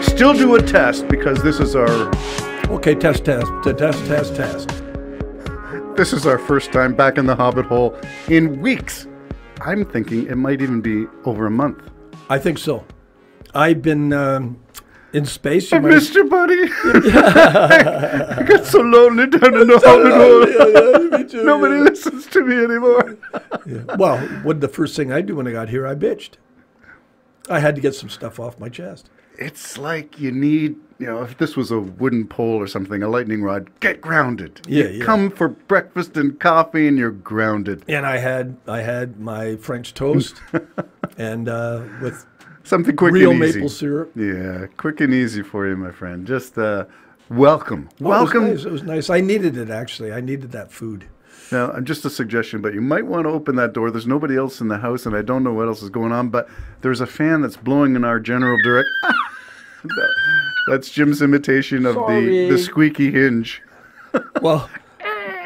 still do a test because this is our... Okay, test. This is our first time back in the Hobbit hole in weeks. I'm thinking it might even be over a month. I think so. I've been in space. I missed you, buddy. I got so lonely down in the Hobbit hole. Nobody listens to me anymore. Well, what the first thing I do when I got here, I bitched. I had to get some stuff off my chest. It's like you need, if this was a wooden pole or something, a lightning rod, get grounded. Yeah. Come for breakfast and coffee and you're grounded. And I had my French toast and with something quick real and easy. Maple syrup. Yeah, quick and easy for you, my friend. Just welcome. Welcome. It was nice. I needed it, actually. I needed that food. Now, just a suggestion, but you might want to open that door. There's nobody else in the house, and I don't know what else is going on, but there's a fan that's blowing in our general direction. That's Jim's imitation of the squeaky hinge. Well,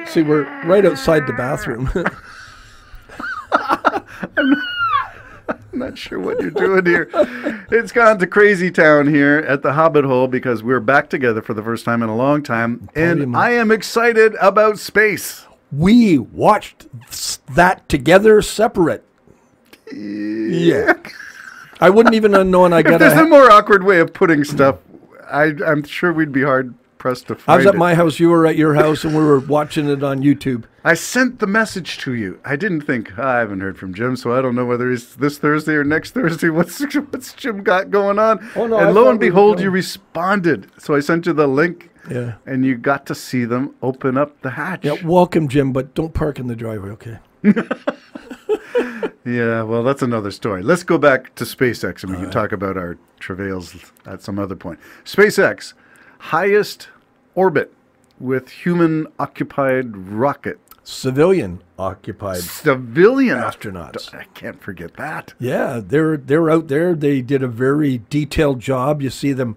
see, we're right outside the bathroom. I'm not sure what you're doing here. It's gone to crazy town here at the Hobbit hole because we're back together for the first time in a long time, and I am excited about space. We watched that together separate. Yeah. I wouldn't even have known I got If there's a more awkward way of putting stuff, I'm sure we'd be hard-pressed to find I was at my house, you were at your house, and we were watching it on YouTube. I sent the message to you. I didn't think, I haven't heard from Jim, so I don't know whether it's this Thursday or next Thursday. What's Jim got going on? Oh, no, and lo and behold, you responded. So I sent you the link. Yeah. And you got to see them open up the hatch. Yeah, welcome, Jim, but don't park in the driveway, okay? Yeah, well, that's another story. Let's go back to SpaceX, and we can talk about our travails at some other point. SpaceX, highest orbit with human-occupied rocket. Civilian-occupied astronauts. I can't forget that. Yeah, they're out there. They did a very detailed job. You see them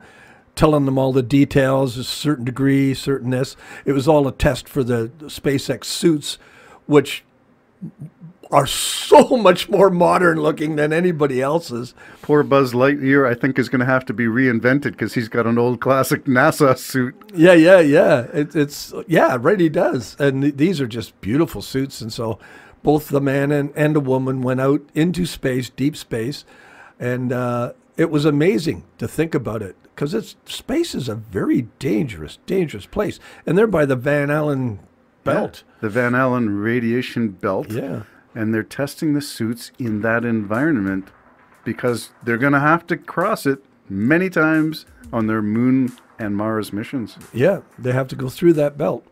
telling them all the details, a certain degree, certain this. It was all a test for the SpaceX suits, which are so much more modern looking than anybody else's. Poor Buzz Lightyear, I think, is going to have to be reinvented because he's got an old classic NASA suit. Yeah. It's right, he does. And these are just beautiful suits. And so both the man and the woman went out into space, deep space, and it was amazing to think about it. Because space is a very dangerous place. And they're by the Van Allen belt. Yeah, the Van Allen radiation belt. Yeah. And they're testing the suits in that environment because they're going to have to cross it many times on their Moon and Mars missions. Yeah, they have to go through that belt.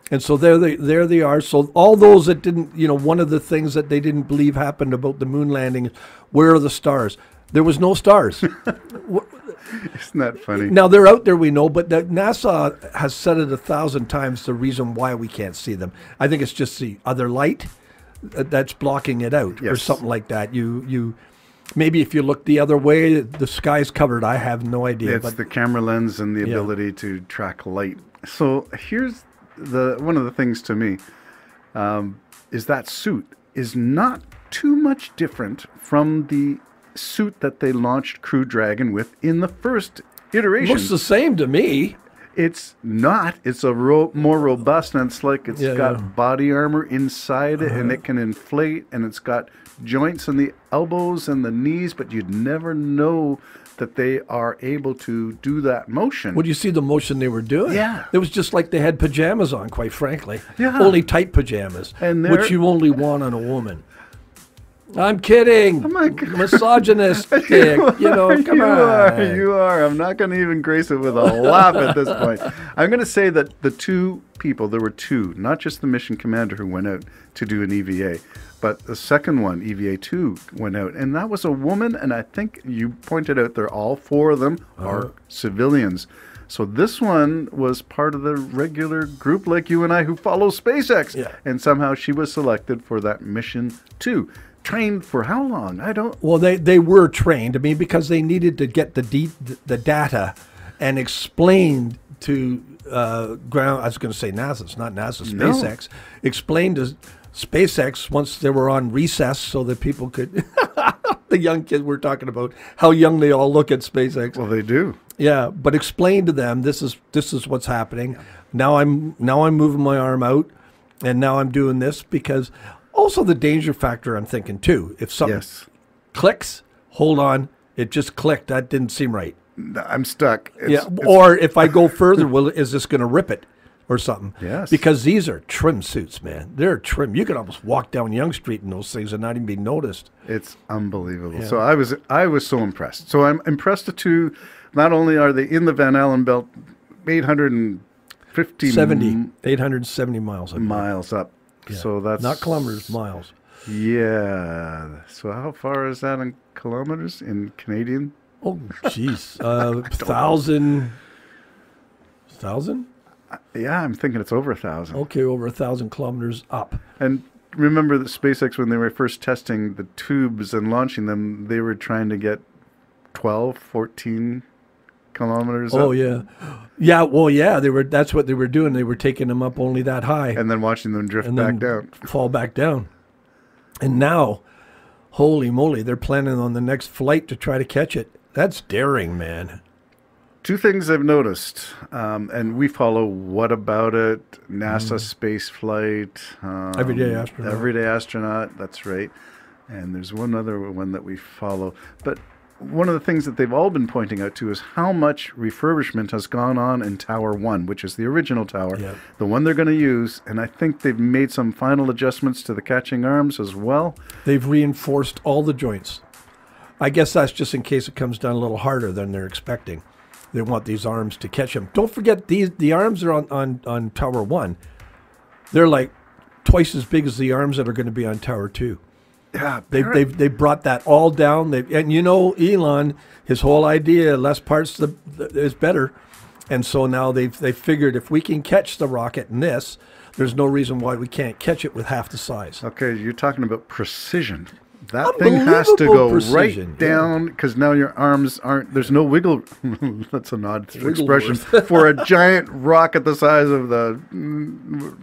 And so there they are. So all those that didn't, one of the things that they didn't believe happened about the moon landing, where are the stars? There was no stars. Isn't that funny? Now, they're out there, we know, but NASA has said it 1,000 times the reason why we can't see them. I think it's just the other light that's blocking it out, or something like that. You maybe if you look the other way, the sky's covered. I have no idea. It's the camera lens and the ability to track light. So here's one of the things to me is that suit is not too much different from the suit that they launched Crew Dragon with in the first iteration. Looks the same to me. It's not. It's a more robust, and it's like it's got body armor inside it, and it can inflate, and it's got joints in the elbows and the knees, but you'd never know that they are able to do that motion. Would you see the motion they were doing? Yeah. It was just like they had pajamas on, quite frankly. Yeah. Only tight pajamas, which you only want on a woman. I'm kidding. Oh my God. Misogynistic. Come on. You are. I'm not going to even grace it with a laugh at this point. I'm going to say that the two people, there were two, not just the mission commander who went out to do an EVA, but the second one, EVA 2, went out. And that was a woman, and I think you pointed out there, all four of them are civilians. So this one was part of the regular group like you and I who follow SpaceX. Yeah. And somehow she was selected for that mission 2. Trained for how long? I don't... Well, they were trained. I mean, because they needed to get the data and explain to ground... I was going to say NASA. It's not NASA. SpaceX. Explain to SpaceX once they were on recess so that people could... the young kids we're talking about, how young they all look at SpaceX. Well, they do. Yeah, but explain to them this is what's happening. Yeah. Now I'm moving my arm out, and now I'm doing this because also the danger factor. I'm thinking too. If something clicks, hold on, it just clicked. That didn't seem right. I'm stuck. Or if I go further, is this going to rip it or something? Yes. Because these are trim suits, man. They're trim. You could almost walk down Yonge Street in those things and not even be noticed. It's unbelievable. Yeah. So I was so impressed. So I'm impressed too. Not only are they in the Van Allen belt, 870 miles. Miles up. Yeah. So that's not kilometers, miles. Yeah. So how far is that in kilometers in Canadian? Oh, jeez. 1,000. Yeah, I'm thinking it's over 1,000. Okay, over 1,000 kilometers up. And remember that SpaceX, when they were first testing the tubes and launching them, they were trying to get 12, 14 kilometers up. Oh, yeah. Yeah, well, yeah, that's what they were doing. They were taking them up only that high. And then watching them drift back down. Fall back down. And now, holy moly, they're planning on the next flight to try to catch it. That's daring, man. Two things I've noticed, and we follow What About It, NASA space flight. Everyday Astronaut. Everyday Astronaut, that's right. And there's one other one that we follow. But one of the things that they've all been pointing out to is how much refurbishment has gone on in Tower 1, which is the original tower, the one they're going to use. And I think they've made some final adjustments to the catching arms as well. They've reinforced all the joints. I guess that's just in case it comes down a little harder than they're expecting. They want these arms to catch them. Don't forget, the arms are on Tower 1. They're like twice as big as the arms that are going to be on Tower 2. Yeah, they brought that all down. And you know, Elon, his whole idea, less parts is better. And so now they've figured if we can catch the rocket in this, there's no reason why we can't catch it with half the size. Okay, you're talking about precision. That thing has to go right down because now your arms aren't. There's no wiggle. That's an odd expression for a giant rocket the size of the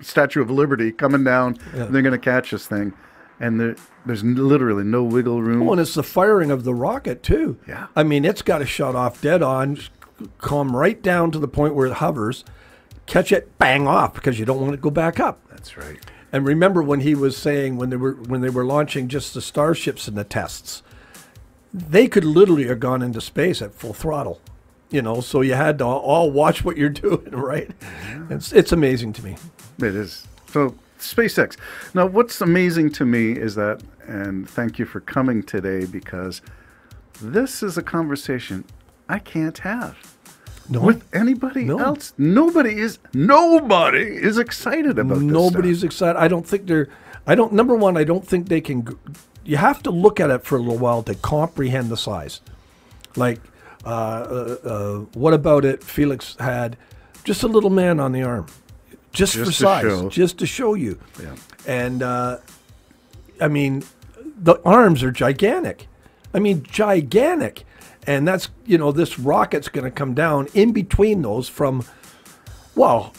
Statue of Liberty coming down. Yeah. They're going to catch this thing, and there's literally no wiggle room. Oh, and it's the firing of the rocket too. Yeah, I mean it's got to shut off dead on, come right down to the point where it hovers, catch it, bang off because you don't want it to go back up. That's right. And remember when he was saying when they were launching just the starships in the tests, they could literally have gone into space at full throttle, you know. So you had to all watch what you're doing, right? Yeah. It's amazing to me. It is. So SpaceX. Now, what's amazing to me is that, and thank you for coming today because this is a conversation I can't have. No. With anybody else. Nobody is excited about this Nobody's stuff. excited. Number one, I don't think they can, you have to look at it for a little while to comprehend the size. Like, What About It, Felix had just a little man on the arm. Just for size. Just to show you. Yeah. And, I mean, the arms are gigantic. Gigantic. And that's, you know, this rocket's going to come down in between those from, well,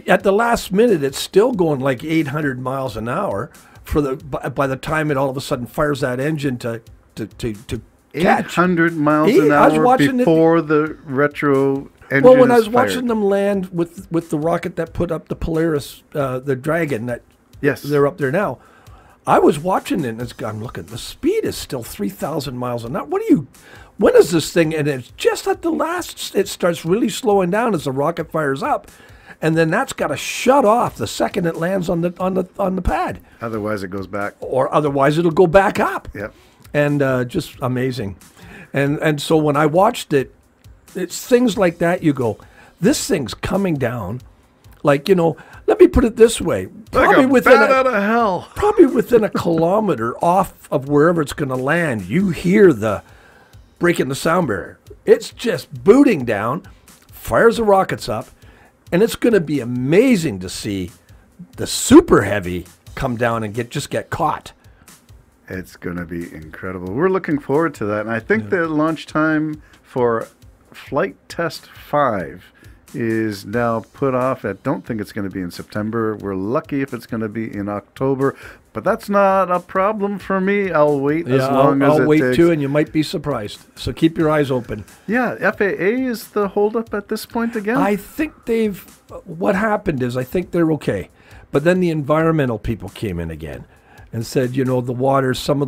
at the last minute, it's still going like 800 miles an hour by the time it all of a sudden fires that engine to catch. 800 miles an hour before the retro engine Well, when I was watching them land with the rocket that put up the Polaris, the Dragon, they're up there now, I was watching it and I'm looking, the speed is still 3,000 miles an hour. When is this thing? And it's just at the last, it starts really slowing down as the rocket fires up. And then that's got to shut off the second it lands on the pad. Otherwise it goes back. Or otherwise it'll go back up. Yep. And just amazing. And so when I watched it, it's things like that you go, this thing's coming down. Like, you know, let me put it this way. Probably like bat out of hell. Probably within a kilometer off of wherever it's going to land, you hear the breaking the sound barrier. It's just booting down, fires the rockets up, and it's going to be amazing to see the super heavy come down and get caught. It's going to be incredible. We're looking forward to that. And I think the launch time for Flight Test 5 is now put off. I don't think it's going to be in September. We're lucky if it's going to be in October, but that's not a problem for me. I'll wait as long as it takes. I'll wait too, and you might be surprised. So keep your eyes open. Yeah, FAA is the holdup at this point again? I think what happened is I think they're okay. But then the environmental people came in again and said, some of the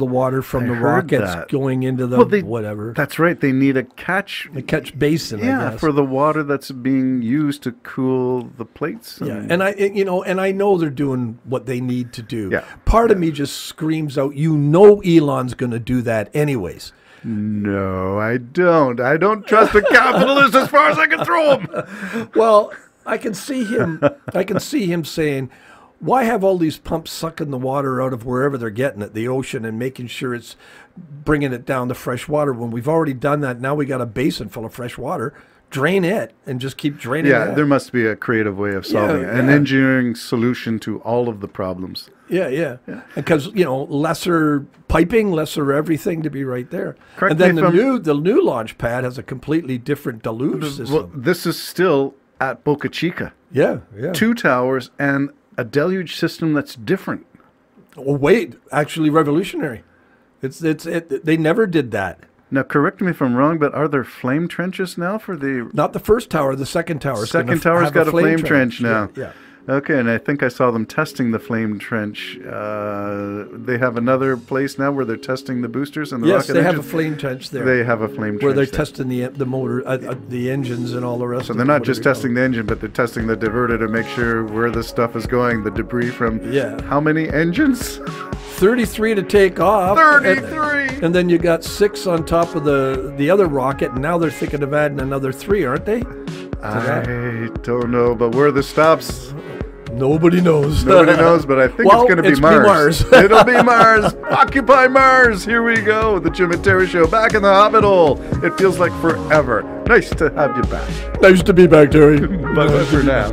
water from the rockets going into the whatever. That's right. They need a catch basin, I guess. For the water that's being used to cool the plates. And I know they're doing what they need to do. Yeah. Part of me just screams out, Elon's going to do that anyways. No, I don't. I don't trust the capitalist as far as I can throw him. Well, I can see him saying, why have all these pumps sucking the water out of wherever they're getting it, the ocean, and making sure it's bringing it down to fresh water when we've already done that? Now we got a basin full of fresh water. Drain it and just keep draining it. Yeah, there must be a creative way of solving it, an engineering solution to all of the problems. Yeah. Because, lesser piping, lesser everything to be right there. Correct. And then the new launch pad has a completely different deluge system. Well, this is still at Boca Chica. Yeah. 2 towers and a deluge system that's different. Oh, wait, actually revolutionary. They never did that. Now, correct me if I'm wrong, but are there flame trenches now for the... Not the first tower, the second tower. Second tower's got a flame trench now. Yeah. Okay, and I think I saw them testing the flame trench. They have another place now where they're testing the boosters and the rocket engines. Yes, they have a flame trench there. They have a flame trench where they're testing the motor, the engines and all the rest. So they're not just testing the engine, but they're testing the diverter to make sure where the stuff is going, the debris from how many engines? 33 to take off. 33! And then you got 6 on top of the other rocket, and now they're thinking of adding another 3, aren't they? I don't know, but where the stops... Nobody knows. Nobody knows, but I think it's going to be Mars. It'll be Mars. Occupy Mars. Here we go. The Jim and Terry Show back in the Hobbit hole. It feels like forever. Nice to have you back. Nice to be back, Terry. Bye-bye for now.